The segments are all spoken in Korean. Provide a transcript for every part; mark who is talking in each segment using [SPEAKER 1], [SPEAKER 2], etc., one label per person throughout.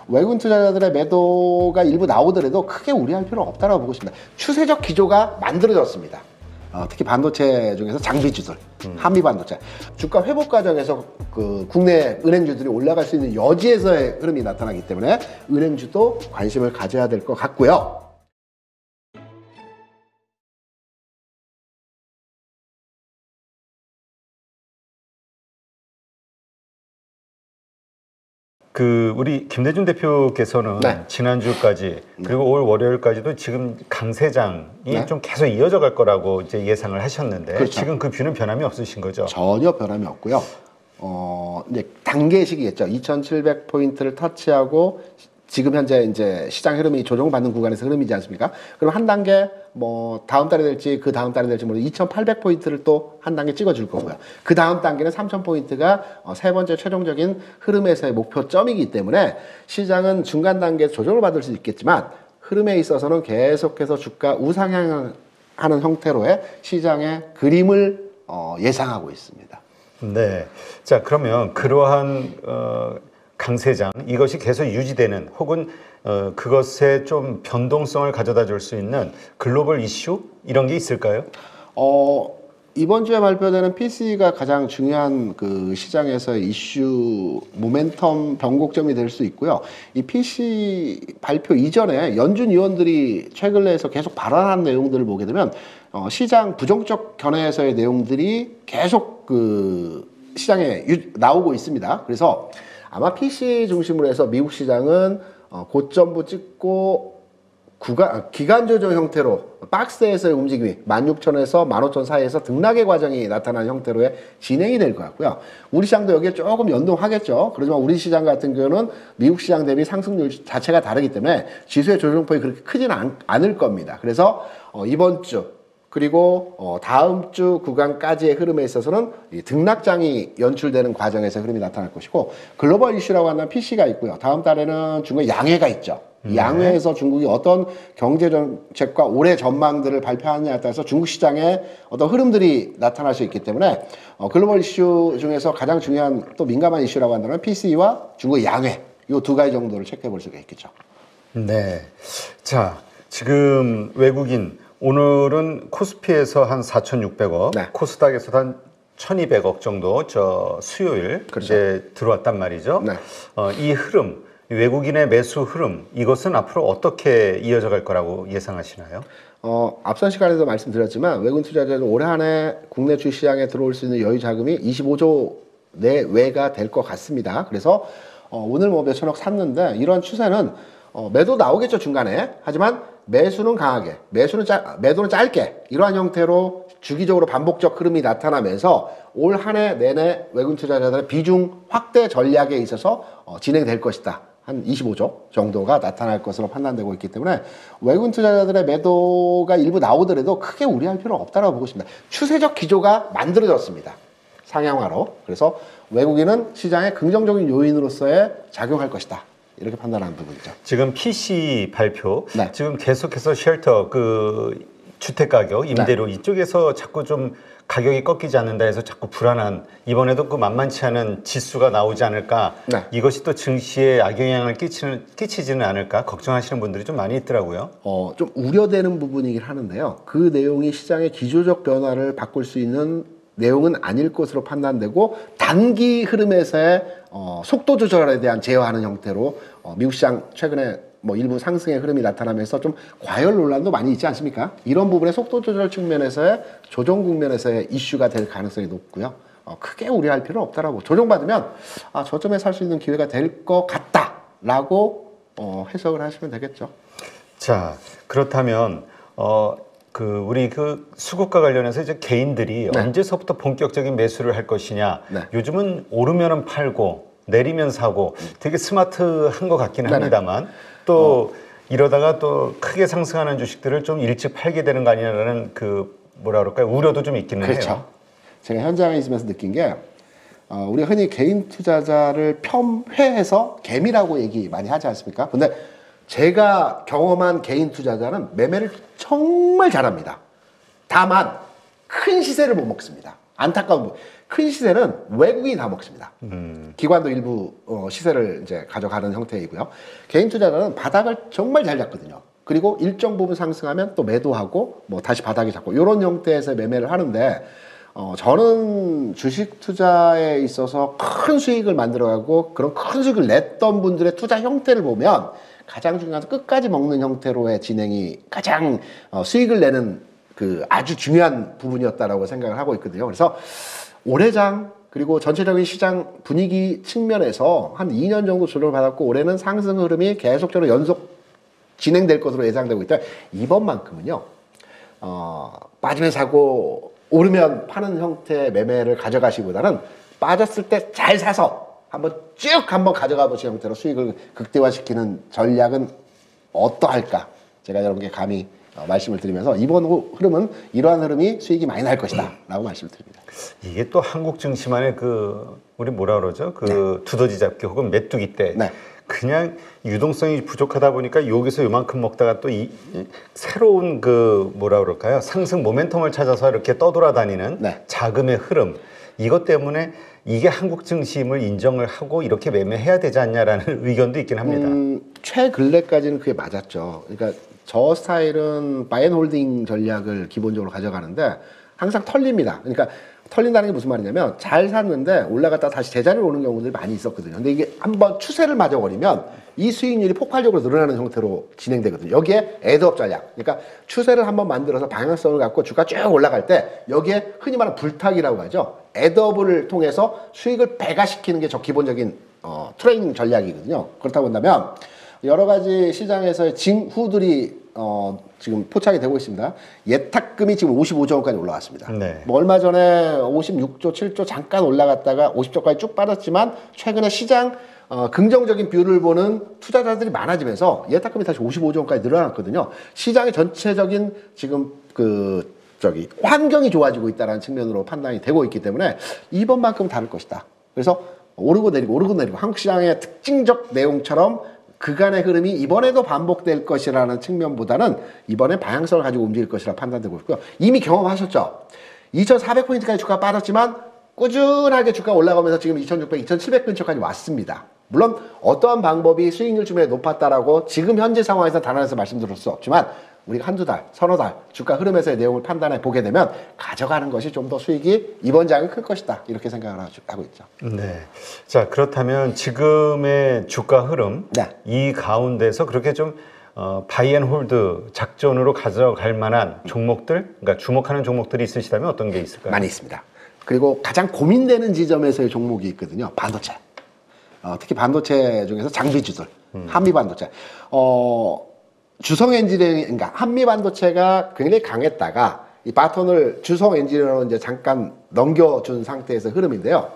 [SPEAKER 1] 외국인 투자자들의 매도가 일부 나오더라도 크게 우려할 필요는 없다고 보고 있습니다. 추세적 기조가 만들어졌습니다. 특히 반도체 중에서 장비주들, 한미 반도체 주가 회복 과정에서 그 국내 은행주들이 올라갈 수 있는 여지에서의 흐름이 나타나기 때문에 은행주도 관심을 가져야 될 것 같고요.
[SPEAKER 2] 우리 김대중 대표께서는
[SPEAKER 1] 네.
[SPEAKER 2] 지난주까지 그리고 올 월요일까지도 지금 강세장이
[SPEAKER 1] 네.
[SPEAKER 2] 좀 계속 이어져 갈 거라고 이제 예상을 하셨는데
[SPEAKER 1] 그렇죠.
[SPEAKER 2] 지금 그 뷰는 변함이 없으신 거죠?
[SPEAKER 1] 전혀 변함이 없고요. 이제 단계식이겠죠. 2,700포인트를 터치하고 지금 현재 이제 시장 흐름이 조정받는 구간에서 흐름이지 않습니까? 그럼 한 단계 뭐 다음 달에 될지 그 다음 달에 될지 모르겠 2,800포인트를 또 한 단계 찍어줄 거고요. 그 다음 단계는 3,000포인트가 세 번째 최종적인 흐름에서의 목표점이기 때문에 시장은 중간 단계에서 조정을 받을 수 있겠지만 흐름에 있어서는 계속해서 주가 우상향하는 형태로의 시장의 그림을 예상하고 있습니다.
[SPEAKER 2] 네. 자, 그러면 그러한 강세장 이것이 계속 유지되는 혹은 그것에 좀 변동성을 가져다 줄 수 있는 글로벌 이슈 이런 게 있을까요?
[SPEAKER 1] 이번 주에 발표되는 PC가 가장 중요한 그 시장에서의 이슈 모멘텀 변곡점이 될 수 있고요. 이 PC 발표 이전에 연준 위원들이 최근에서 계속 발언한 내용들을 보게 되면 시장 부정적 견해에서의 내용들이 계속 그 시장에 나오고 있습니다. 그래서 아마 PC 중심으로 해서 미국 시장은 고점부 찍고 기간 조정 형태로 박스에서의 움직임이 16,000에서 15,000 사이에서 등락의 과정이 나타나는 형태로의 진행이 될 것 같고요. 우리 시장도 여기에 조금 연동하겠죠. 그렇지만 우리 시장 같은 경우는 미국 시장 대비 상승률 자체가 다르기 때문에 지수의 조정폭이 그렇게 크지는 않을 겁니다. 그래서 이번 주 그리고 다음 주 구간까지의 흐름에 있어서는 이 등락장이 연출되는 과정에서 흐름이 나타날 것이고 글로벌 이슈라고 하는 PC가 있고요. 다음 달에는 중국 양회가 있죠. 양회에서 중국이 어떤 경제 정책과 올해 전망들을 발표하느냐에 따라서 중국 시장의 어떤 흐름들이 나타날 수 있기 때문에 글로벌 이슈 중에서 가장 중요한 또 민감한 이슈라고 한다면 PC와 중국의 양회 이 두 가지 정도를 체크해 볼 수가 있겠죠.
[SPEAKER 2] 네. 자, 지금 외국인 오늘은 코스피에서 한 4,600억,
[SPEAKER 1] 네.
[SPEAKER 2] 코스닥에서 한 1,200억 정도 수요일
[SPEAKER 1] 그렇죠.
[SPEAKER 2] 이제 들어왔단 말이죠.
[SPEAKER 1] 네.
[SPEAKER 2] 이 흐름, 외국인의 매수 흐름 이것은 앞으로 어떻게 이어져 갈 거라고 예상하시나요?
[SPEAKER 1] 앞선 시간에도 말씀드렸지만 외국인 투자자는 올해 안에 국내 주시장에 들어올 수 있는 여유 자금이 25조 내외가 될 것 같습니다. 그래서 오늘 뭐 몇천억 샀는데 이런 추세는 매도 나오겠죠 중간에. 하지만 매수는 강하게, 매도는 짧게 이러한 형태로 주기적으로 반복적 흐름이 나타나면서 올 한 해 내내 외국인 투자자들의 비중 확대 전략에 있어서 진행될 것이다. 한 25조 정도가 나타날 것으로 판단되고 있기 때문에 외국인 투자자들의 매도가 일부 나오더라도 크게 우려할 필요는 없다고 보고 있습니다. 추세적 기조가 만들어졌습니다. 상향화로. 그래서 외국인은 시장의 긍정적인 요인으로서의 작용할 것이다. 이렇게 판단하는 부분이죠.
[SPEAKER 2] 지금 PC 발표,
[SPEAKER 1] 네.
[SPEAKER 2] 지금 계속해서 쉘터, 주택가격, 임대료
[SPEAKER 1] 네.
[SPEAKER 2] 이쪽에서 자꾸 좀 가격이 꺾이지 않는다 해서 자꾸 불안한, 이번에도 만만치 않은 지수가 나오지 않을까,
[SPEAKER 1] 네.
[SPEAKER 2] 이것이 또 증시에 악영향을 끼치지는 않을까 걱정하시는 분들이 좀 많이 있더라고요.
[SPEAKER 1] 좀 우려되는 부분이긴 하는데요. 그 내용이 시장의 기조적 변화를 바꿀 수 있는 내용은 아닐 것으로 판단되고 단기 흐름에서의 속도 조절에 대한 제어하는 형태로 미국 시장 최근에 뭐 일부 상승의 흐름이 나타나면서 좀 과열 논란도 많이 있지 않습니까? 이런 부분의 속도 조절 측면에서의 조정 국면에서의 이슈가 될 가능성이 높고요. 크게 우려할 필요는 없다라고. 조정받으면 저점에 살 수 있는 기회가 될 것 같다라고 해석을 하시면 되겠죠.
[SPEAKER 2] 자, 그렇다면 우리 수급과 관련해서 이제 개인들이
[SPEAKER 1] 네.
[SPEAKER 2] 언제서부터 본격적인 매수를 할 것이냐.
[SPEAKER 1] 네.
[SPEAKER 2] 요즘은 오르면은 팔고 내리면 사고 되게 스마트한 것 같기는
[SPEAKER 1] 네네.
[SPEAKER 2] 합니다만 또 이러다가 또 크게 상승하는 주식들을 좀 일찍 팔게 되는 거 아니냐라는 뭐라 그럴까요? 우려도 좀 있기는
[SPEAKER 1] 그렇죠.
[SPEAKER 2] 해요.
[SPEAKER 1] 제가 현장에 있으면서 느낀 게 우리가 흔히 개인 투자자를 폄훼해서 개미라고 얘기 많이 하지 않습니까? 근데 제가 경험한 개인 투자자는 매매를 정말 잘합니다. 다만 큰 시세를 못 먹습니다. 안타까운 부분. 큰 시세는 외국인이 다 먹습니다. 기관도 일부 시세를 이제 가져가는 형태이고요. 개인 투자자는 바닥을 정말 잘 잡거든요. 그리고 일정 부분 상승하면 또 매도하고 뭐 다시 바닥에 잡고 이런 형태에서 매매를 하는데 저는 주식 투자에 있어서 큰 수익을 만들어가고 그런 큰 수익을 냈던 분들의 투자 형태를 보면 가장 중요한 끝까지 먹는 형태로의 진행이 가장 수익을 내는 그 아주 중요한 부분이었다라고 생각을 하고 있거든요. 그래서 올해장 그리고 전체적인 시장 분위기 측면에서 한 2년 정도 조정을 받았고 올해는 상승 흐름이 계속적으로 연속 진행될 것으로 예상되고 있다. 이번만큼은요. 빠지면 사고 오르면 파는 형태의 매매를 가져가시기보다는 빠졌을 때 잘 사서 한번 가져가 보시는 형태로 수익을 극대화시키는 전략은 어떠할까? 제가 여러분께 감히 말씀을 드리면서 이번 흐름은 이러한 흐름이 수익이 많이 날 것이다 라고 말씀을 드립니다.
[SPEAKER 2] 이게 또 한국 증시만의 우리 뭐라 그러죠? 두더지 잡기 혹은 메뚜기 때
[SPEAKER 1] 네.
[SPEAKER 2] 그냥 유동성이 부족하다 보니까 여기서 요만큼 먹다가 또 새로운 뭐라 그럴까요? 상승 모멘텀을 찾아서 이렇게 떠돌아다니는
[SPEAKER 1] 네.
[SPEAKER 2] 자금의 흐름. 이것 때문에 이게 한국 증시임을 인정을 하고 이렇게 매매해야 되지 않냐라는 의견도 있긴 합니다.
[SPEAKER 1] 최근래까지는 그게 맞았죠. 그러니까 저 스타일은 바이앤홀딩 전략을 기본적으로 가져가는데 항상 털립니다. 그러니까 털린다는 게 무슨 말이냐면 잘 샀는데 올라갔다 다시 제자리로 오는 경우들이 많이 있었거든요. 근데 이게 한번 추세를 맞아버리면 이 수익률이 폭발적으로 늘어나는 형태로 진행되거든요. 여기에 애드업 전략. 그러니까 추세를 한번 만들어서 방향성을 갖고 주가 쭉 올라갈 때 여기에 흔히 말하는 불타기라고 하죠. 애드업을 통해서 수익을 배가시키는 게 저 기본적인 트레이닝 전략이거든요. 그렇다 본다면 여러 가지 시장에서의 징후들이 지금 포착이 되고 있습니다. 예탁금이 지금 55조 원까지 올라왔습니다.
[SPEAKER 2] 네.
[SPEAKER 1] 뭐 얼마 전에 56조, 7조 잠깐 올라갔다가 50조까지 쭉 빠졌지만 최근에 시장 긍정적인 뷰를 보는 투자자들이 많아지면서 예탁금이 다시 55조 원까지 늘어났거든요. 시장의 전체적인 지금 환경이 좋아지고 있다는 측면으로 판단이 되고 있기 때문에 이번만큼 다를 것이다. 그래서 오르고 내리고 한국 시장의 특징적 내용처럼 그간의 흐름이 이번에도 반복될 것이라는 측면보다는 이번에 방향성을 가지고 움직일 것이라 판단되고 있고요. 이미 경험하셨죠? 2400포인트까지 주가가 빠졌지만 꾸준하게 주가가 올라가면서 지금 2600, 2700 근처까지 왔습니다. 물론 어떠한 방법이 수익률 주변에 높았다라고 지금 현재 상황에서 단언해서 말씀드릴 수 없지만 우리가 한두 달, 서너 달 주가 흐름에서의 내용을 판단해 보게 되면 가져가는 것이 좀 더 수익이 이번 장은 클 것이다. 이렇게 생각을 하고 있죠.
[SPEAKER 2] 네. 자, 그렇다면 지금의 주가 흐름
[SPEAKER 1] 네.
[SPEAKER 2] 이 가운데서 그렇게 좀 바이앤홀드 작전으로 가져갈 만한 종목들, 그러니까 주목하는 종목들이 있으시다면 어떤 게 있을까요?
[SPEAKER 1] 많이 있습니다. 그리고 가장 고민되는 지점에서의 종목이 있거든요. 반도체. 특히 반도체 중에서 장비주들, 한미반도체. 주성 엔지니어링, 그러니까 한미 반도체가 굉장히 강했다가 이 바톤을 주성 엔지니어링으로 이제 잠깐 넘겨준 상태에서 흐름인데요.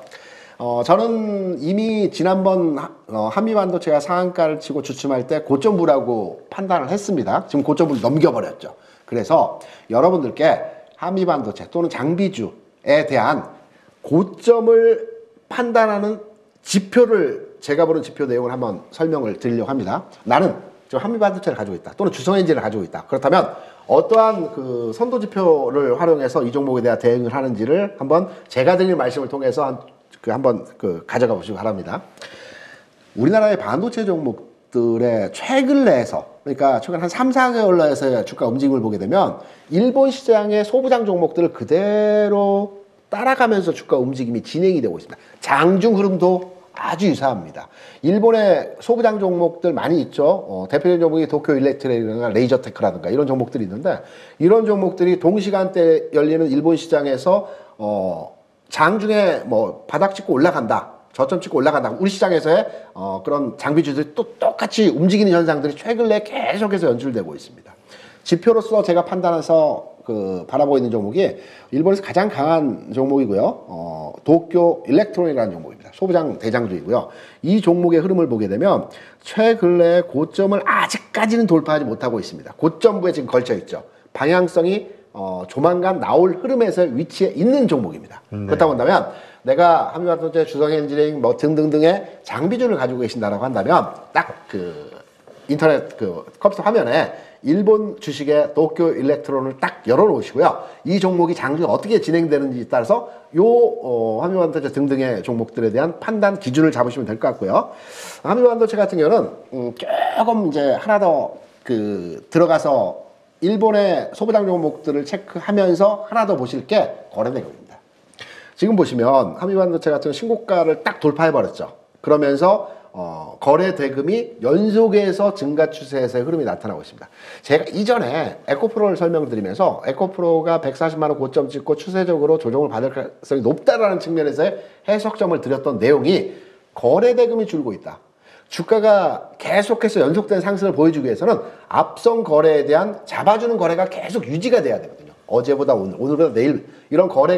[SPEAKER 1] 저는 이미 지난번 한미 반도체가 상한가를 치고 주춤할 때 고점부라고 판단을 했습니다. 지금 고점부를 넘겨버렸죠. 그래서 여러분들께 한미 반도체 또는 장비주에 대한 고점을 판단하는 지표를 제가 보는 지표 내용을 한번 설명을 드리려고 합니다. 나는 지금 한미반도체를 가지고 있다. 또는 주성엔진을 가지고 있다. 그렇다면 어떠한 선도지표를 활용해서 이 종목에 대한 대응을 하는지를 한번 제가 드릴 말씀을 통해서 한번 가져가 보시기 바랍니다. 우리나라의 반도체 종목들의 최근 내에서 그러니까 최근 한 3, 4개월 내에서의 주가 움직임을 보게 되면 일본 시장의 소부장 종목들을 그대로 따라가면서 주가 움직임이 진행이 되고 있습니다. 장중 흐름도 아주 유사합니다. 일본의 소부장 종목들 많이 있죠. 대표적인 종목이 도쿄 일렉트릭이라든가 레이저테크라든가 이런 종목들이 있는데 이런 종목들이 동시간대에 열리는 일본 시장에서 장중에 바닥 찍고 올라간다. 저점 찍고 올라간다. 우리 시장에서의 그런 장비주들이 또 똑같이 움직이는 현상들이 최근에 계속해서 연출되고 있습니다. 지표로서 제가 판단해서 바라보고 있는 종목이 일본에서 가장 강한 종목이고요. 도쿄 일렉트로닉이라는 종목입니다. 소부장 대장주이고요. 이 종목의 흐름을 보게 되면 최근에 고점을 아직까지는 돌파하지 못하고 있습니다. 고점부에 지금 걸쳐 있죠. 방향성이 조만간 나올 흐름에서 위치에 있는 종목입니다. 그렇다고 한다면 내가 한미반도체, 주성엔지니어링 등등등의 장비주를 가지고 계신다라고 한다면 딱 인터넷 그 컴퓨터 화면에 일본 주식의 도쿄 일렉트론을 딱 열어놓으시고요. 이 종목이 장중에 어떻게 진행되는지 따라서 한미반도체 등등의 종목들에 대한 판단 기준을 잡으시면 될 것 같고요. 한미반도체 같은 경우는 조금 이제 하나 더 들어가서 일본의 소부장 종목들을 체크하면서 하나 더 보실 게 거래대금입니다. 지금 보시면 한미반도체 같은 신고가를 딱 돌파해버렸죠. 그러면서 거래 대금이 연속해서 증가 추세에서의 흐름이 나타나고 있습니다. 제가 이전에 에코프로를 설명드리면서 에코프로가 140만 원 고점 찍고 추세적으로 조정을 받을 가능성이 높다라는 측면에서의 해석점을 드렸던 내용이 거래 대금이 줄고 있다. 주가가 계속해서 연속된 상승을 보여주기 위해서는 앞선 거래에 대한 잡아주는 거래가 계속 유지가 돼야 되거든요. 어제보다 오늘, 오늘보다 내일 이런 거래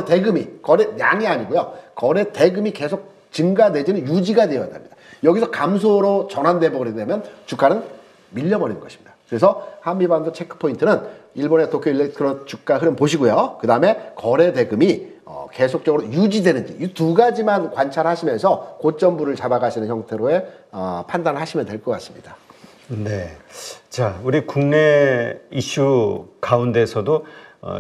[SPEAKER 1] 대금이 거래량이 아니고요. 거래 대금이 계속 증가 내지는 유지가 되어야 됩니다. 여기서 감소로 전환돼 버리게 되면 주가는 밀려버리는 것입니다. 그래서 한미반도 체크포인트는 일본의 도쿄 일렉트론 주가 흐름 보시고요. 그 다음에 거래 대금이 계속적으로 유지되는지 이 두 가지만 관찰하시면서 고점부를 잡아가시는 형태로의 판단을 하시면 될 것 같습니다.
[SPEAKER 2] 네. 자, 우리 국내 이슈 가운데서도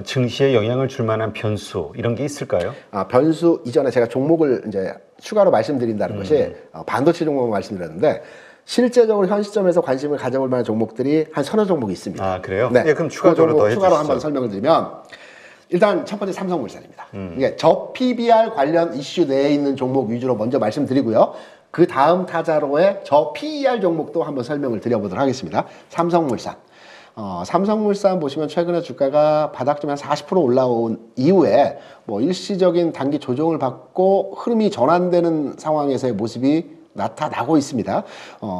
[SPEAKER 2] 증시에 영향을 줄 만한 변수 이런 게 있을까요?
[SPEAKER 1] 변수 이전에 제가 종목을 이제 추가로 말씀드린다는 것이 반도체 종목을 말씀드렸는데 실제적으로 현 시점에서 관심을 가져볼 만한 종목들이 한 서너 종목이 있습니다.
[SPEAKER 2] 아, 그래요?
[SPEAKER 1] 네.
[SPEAKER 2] 예, 그럼 추가로 더 해주시죠.
[SPEAKER 1] 추가로 한번 설명을 드리면 일단 첫 번째 삼성물산입니다. 이게 저 PBR 관련 이슈 내에 있는 종목 위주로 먼저 말씀드리고요. 그 다음 타자로의 저 PER 종목도 한번 설명을 드려보도록 하겠습니다. 삼성물산. 삼성물산 보시면 최근에 주가가 바닥점에 한 40% 올라온 이후에 뭐 일시적인 단기 조정을 받고 흐름이 전환되는 상황에서의 모습이 나타나고 있습니다.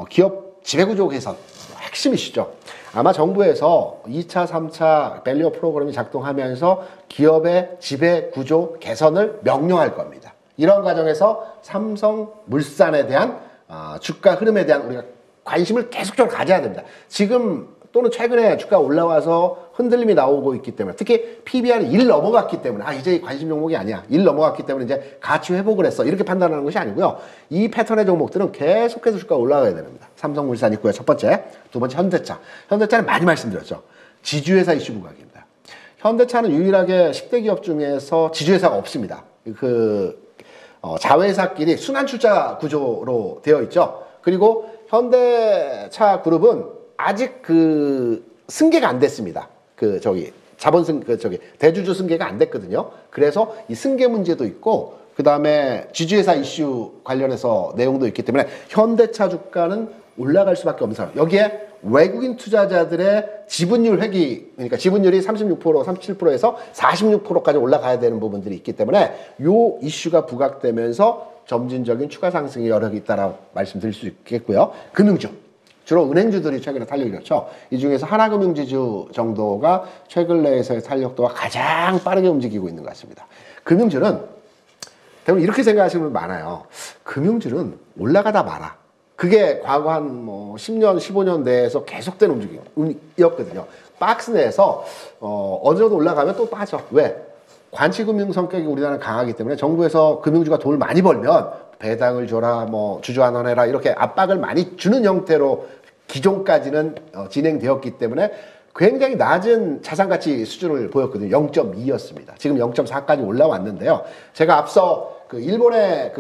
[SPEAKER 1] 기업 지배구조 개선 핵심 이슈죠. 아마 정부에서 2차, 3차 밸류업 프로그램이 작동하면서 기업의 지배구조 개선을 명령할 겁니다. 이런 과정에서 삼성물산에 대한 주가 흐름에 대한 우리가 관심을 계속적으로 가져야 됩니다. 지금 또는 최근에 주가 올라와서 흔들림이 나오고 있기 때문에 특히 PBR이 1 넘어갔기 때문에 이제 관심 종목이 아니야. 1 넘어갔기 때문에 이제 가치 회복을 했어. 이렇게 판단하는 것이 아니고요. 이 패턴의 종목들은 계속해서 주가가 올라가야 됩니다. 삼성물산 있고요. 첫 번째. 두 번째 현대차. 현대차는 많이 말씀드렸죠. 지주회사 이슈 부각입니다. 현대차는 유일하게 10대 기업 중에서 지주회사가 없습니다. 자회사끼리 순환출자 구조로 되어 있죠. 그리고 현대차 그룹은 아직 승계가 안 됐습니다. 대주주 승계가 안 됐거든요. 그래서 이 승계 문제도 있고, 그 다음에 지주회사 이슈 관련해서 내용도 있기 때문에 현대차 주가는 올라갈 수밖에 없는 상황. 여기에 외국인 투자자들의 지분율 회귀, 그러니까 지분율이 36%, 37%에서 46%까지 올라가야 되는 부분들이 있기 때문에 요 이슈가 부각되면서 점진적인 추가 상승의 여력이 있다라고 말씀드릴 수 있겠고요. 금융주. 주로 은행주들이 최근에 탄력이 좋죠. 이 중에서 하나금융지주 정도가 최근 내에서의 탄력도가 가장 빠르게 움직이고 있는 것 같습니다. 금융주는 대부분 이렇게 생각하시는 분 많아요. 금융주는 올라가다 말아. 그게 과거 한 10년, 15년 내에서 계속된 움직임이었거든요. 박스 내에서 어느 정도 올라가면 또 빠져. 왜? 관치금융 성격이 우리나라는 강하기 때문에 정부에서 금융주가 돈을 많이 벌면 배당을 줘라, 주주 환원해라 이렇게 압박을 많이 주는 형태로 기존까지는 진행되었기 때문에 굉장히 낮은 자산가치 수준을 보였거든요. 0.2였습니다. 지금 0.4까지 올라왔는데요. 제가 앞서 일본의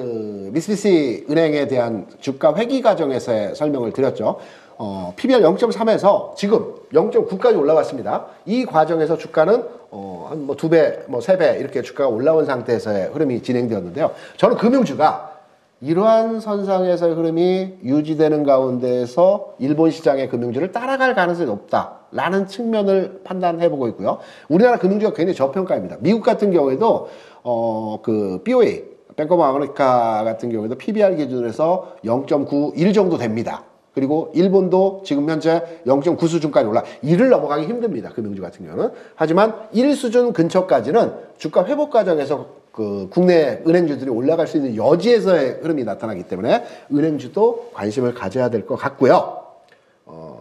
[SPEAKER 1] 미쓰비시 은행에 대한 주가 회귀 과정에서의 설명을 드렸죠. PBR 0.3에서 지금 0.9까지 올라왔습니다. 이 과정에서 주가는 한 2배, 3배 이렇게 주가가 올라온 상태에서의 흐름이 진행되었는데요. 저는 금융주가 이러한 선상에서의 흐름이 유지되는 가운데에서 일본 시장의 금융주를 따라갈 가능성이 높다라는 측면을 판단해보고 있고요. 우리나라 금융주가 굉장히 저평가입니다. 미국 같은 경우에도 BOA, 뱅크 오브 아메리카 같은 경우에도 PBR 기준으로 해서 0.91 정도 됩니다. 그리고 일본도 지금 현재 0.9 수준까지 올라 1을 넘어가기 힘듭니다. 금융주 같은 경우는. 하지만 1 수준 근처까지는 주가 회복 과정에서 국내 은행주들이 올라갈 수 있는 여지에서의 흐름이 나타나기 때문에 은행주도 관심을 가져야 될 것 같고요.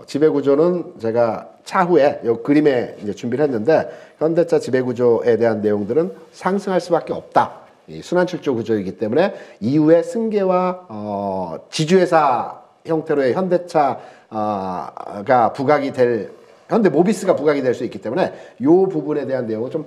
[SPEAKER 1] 지배구조는 제가 차후에 이 그림에 이제 준비를 했는데 현대차 지배구조에 대한 내용들은 상승할 수밖에 없다. 이 순환출조 구조이기 때문에 이후에 승계와 지주회사 형태로의 현대차가 부각이 될 현대모비스가 부각이 될 수 있기 때문에 이 부분에 대한 내용은 좀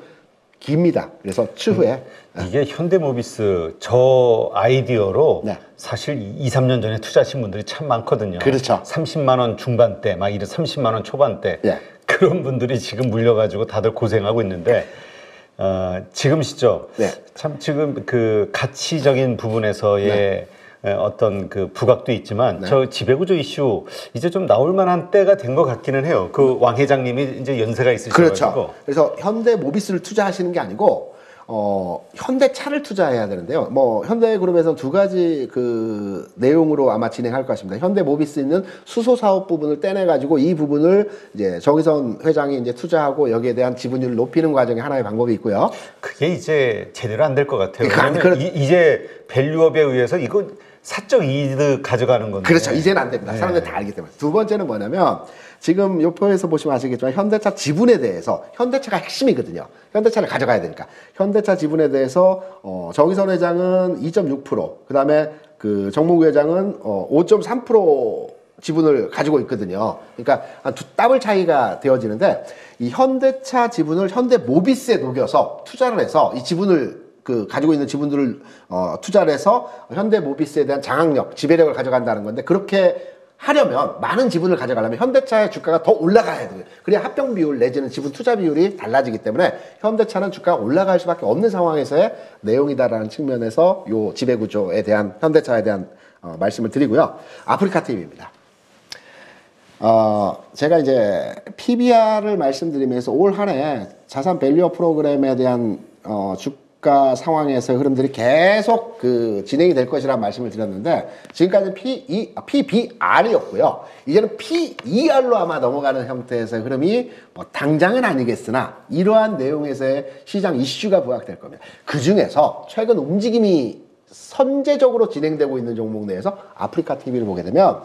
[SPEAKER 1] 깁니다. 그래서 추후에
[SPEAKER 2] 이게 현대모비스 저 아이디어로
[SPEAKER 1] 네.
[SPEAKER 2] 사실 2, 3년 전에 투자하신 분들이 참 많거든요.
[SPEAKER 1] 그렇죠.
[SPEAKER 2] 30만 원 중반대, 막 이런 30만 원 초반대
[SPEAKER 1] 예.
[SPEAKER 2] 그런 분들이 지금 물려가지고 다들 고생하고 있는데 지금 시죠.
[SPEAKER 1] 네.
[SPEAKER 2] 참 지금 그 가치적인 부분에서의 어떤 그 부각도 있지만 저 지배구조 이슈 이제 좀 나올 만한 때가 된 것 같기는 해요. 그 왕 회장님이 이제 연세가 있으셔가지고.
[SPEAKER 1] 그렇죠. 그래서 현대모비스를 투자하시는 게 아니고 현대차를 투자해야 되는데요. 뭐 현대그룹에서 두 가지 그 내용으로 아마 진행할 것 같습니다. 현대모비스 있는 수소 사업 부분을 떼내 가지고 이 부분을 이제 정의선 회장이 이제 투자하고 여기에 대한 지분율을 높이는 과정이 하나의 방법이 있고요.
[SPEAKER 2] 그게 이제 제대로 안 될 것 같아요.
[SPEAKER 1] 그러니까
[SPEAKER 2] 왜냐면 이제 밸류업에 의해서 이거 사적 이득 가져가는 건데.
[SPEAKER 1] 그렇죠. 이제는 안 됩니다.
[SPEAKER 2] 네.
[SPEAKER 1] 사람들이 다 알기 때문에. 두 번째는 뭐냐면 지금 요 표에서 보시면 아시겠지만 현대차 지분에 대해서 현대차가 핵심이거든요. 현대차를 가져가야 되니까. 현대차 지분에 대해서 정의선 회장은 2.6%, 그다음에 그 정몽구 회장은 5.3% 지분을 가지고 있거든요. 그러니까 한 두 더블 차이가 되어지는데 이 현대차 지분을 현대모비스에 녹여서 투자를 해서 이 지분을 가지고 있는 지분들을 투자를 해서 현대모비스에 대한 장악력, 지배력을 가져간다는 건데 그렇게 하려면 많은 지분을 가져가려면 현대차의 주가가 더 올라가야 돼요. 그래야 합병 비율 내지는 지분 투자 비율이 달라지기 때문에 현대차는 주가가 올라갈 수밖에 없는 상황에서의 내용이다라는 측면에서 요 지배구조에 대한 현대차에 대한 말씀을 드리고요. 아프리카 TV입니다. 제가 이제 PBR을 말씀드리면서 올 한 해 자산 밸류업 프로그램에 대한 주가 상황에서의 흐름들이 계속 진행이 될 것이라는 말씀을 드렸는데 지금까지는 PBR이었고요. 이제는 PER로 아마 넘어가는 형태에서의 흐름이 뭐 당장은 아니겠으나 이러한 내용에서의 시장 이슈가 부각될 겁니다. 그 중에서 최근 움직임이 선제적으로 진행되고 있는 종목 내에서 아프리카 TV를 보게 되면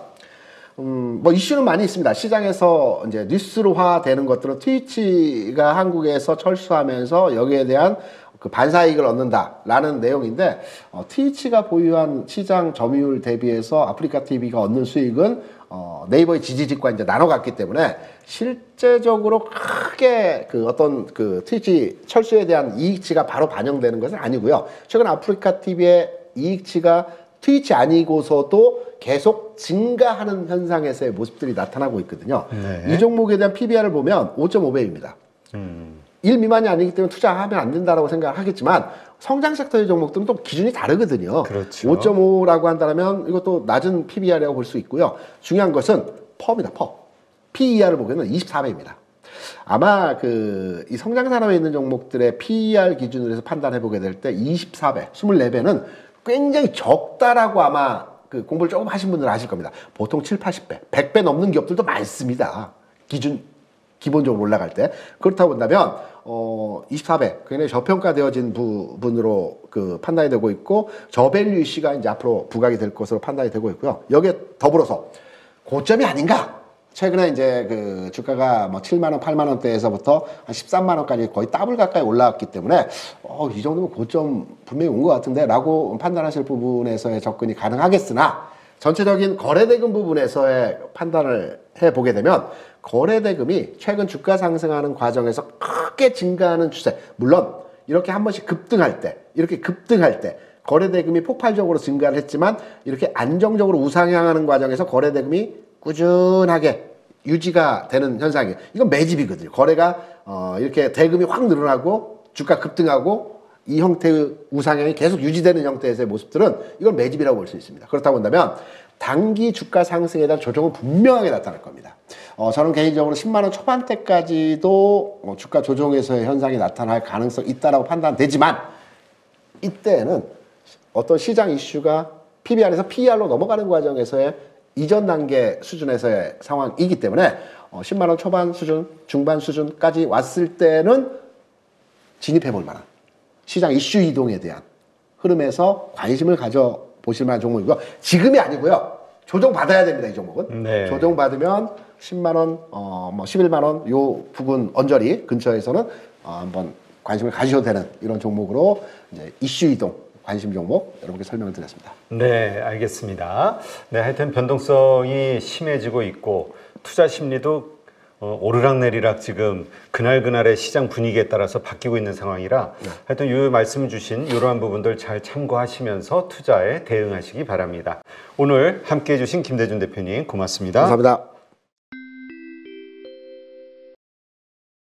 [SPEAKER 1] 뭐 이슈는 많이 있습니다. 시장에서 이제 뉴스로화 되는 것들은 트위치가 한국에서 철수하면서 여기에 대한 그 반사이익을 얻는다라는 내용인데 트위치가 보유한 시장 점유율 대비해서 아프리카 TV가 얻는 수익은 네이버의 지지직과 이제 나눠갔기 때문에 실제적으로 크게 어떤 트위치 철수에 대한 이익치가 바로 반영되는 것은 아니고요. 최근 아프리카 TV의 이익치가 트위치 아니고서도 계속 증가하는 현상에서의 모습들이 나타나고 있거든요.
[SPEAKER 2] 네.
[SPEAKER 1] 이 종목에 대한 PBR을 보면 5.5배입니다. 1 미만이 아니기 때문에 투자하면 안 된다라고 생각을 하겠지만 성장 섹터의 종목들은 또 기준이 다르거든요.
[SPEAKER 2] 그렇죠.
[SPEAKER 1] 5.5라고 한다면 이것도 낮은 PBR이라고 볼 수 있고요. 중요한 것은 퍼입니다. 퍼. PER을 보기에는 24배입니다. 아마 이 성장 산업에 있는 종목들의 PER 기준으로 해서 판단해 보게 될 때 24배, 24배는 굉장히 적다라고 아마 공부를 조금 하신 분들은 아실 겁니다. 보통 7, 80배, 100배 넘는 기업들도 많습니다. 기본적으로 올라갈 때. 그렇다고 본다면 24배 굉장히 저평가되어진 부분으로 판단이 되고 있고 저밸류 이슈가 이제 앞으로 부각이 될 것으로 판단이 되고 있고요. 여기에 더불어서 고점이 아닌가? 최근에 이제 주가가 뭐 7만 원, 8만 원대에서부터 한 13만 원까지 거의 더블 가까이 올라왔기 때문에 이 정도면 고점 분명히 온 것 같은데라고 판단하실 부분에서의 접근이 가능하겠으나 전체적인 거래대금 부분에서의 판단을 해보게 되면 거래대금이 최근 주가 상승하는 과정에서 크게 증가하는 추세, 물론 이렇게 한 번씩 급등할 때 거래대금이 폭발적으로 증가를 했지만 이렇게 안정적으로 우상향하는 과정에서 거래대금이 꾸준하게 유지가 되는 현상이에요. 이건 매집이거든요. 거래가 이렇게 대금이 확 늘어나고 주가 급등하고 이 형태의 우상향이 계속 유지되는 형태에서의 모습들은 이걸 매집이라고 볼 수 있습니다. 그렇다고 본다면 단기 주가 상승에 대한 조정은 분명하게 나타날 겁니다. 저는 개인적으로 10만 원 초반대까지도 주가 조정에서의 현상이 나타날 가능성이 있다라고 판단되지만 이때는 어떤 시장 이슈가 PBR에서 PER로 넘어가는 과정에서의 이전 단계 수준에서의 상황이기 때문에 10만 원 초반 수준, 중반 수준까지 왔을 때는 진입해 볼 만한 시장 이슈 이동에 대한 흐름에서 관심을 가져보실 만한 종목이고요. 지금이 아니고요. 조정받아야 됩니다. 이 종목은.
[SPEAKER 2] 네.
[SPEAKER 1] 조정받으면 10만 원, 11만 원 요 부근 언저리 근처에서는 한번 관심을 가지셔도 되는 이런 종목으로 이제 이슈 이동 관심 종목 여러분께 설명을 드렸습니다.
[SPEAKER 2] 네, 알겠습니다. 네, 하여튼 변동성이 심해지고 있고 투자 심리도 오르락내리락 지금 그날그날의 시장 분위기에 따라서 바뀌고 있는 상황이라 하여튼 이 말씀 주신 이러한 부분들 잘 참고하시면서 투자에 대응하시기 바랍니다. 오늘 함께해 주신 김대중 대표님 고맙습니다.
[SPEAKER 1] 감사합니다.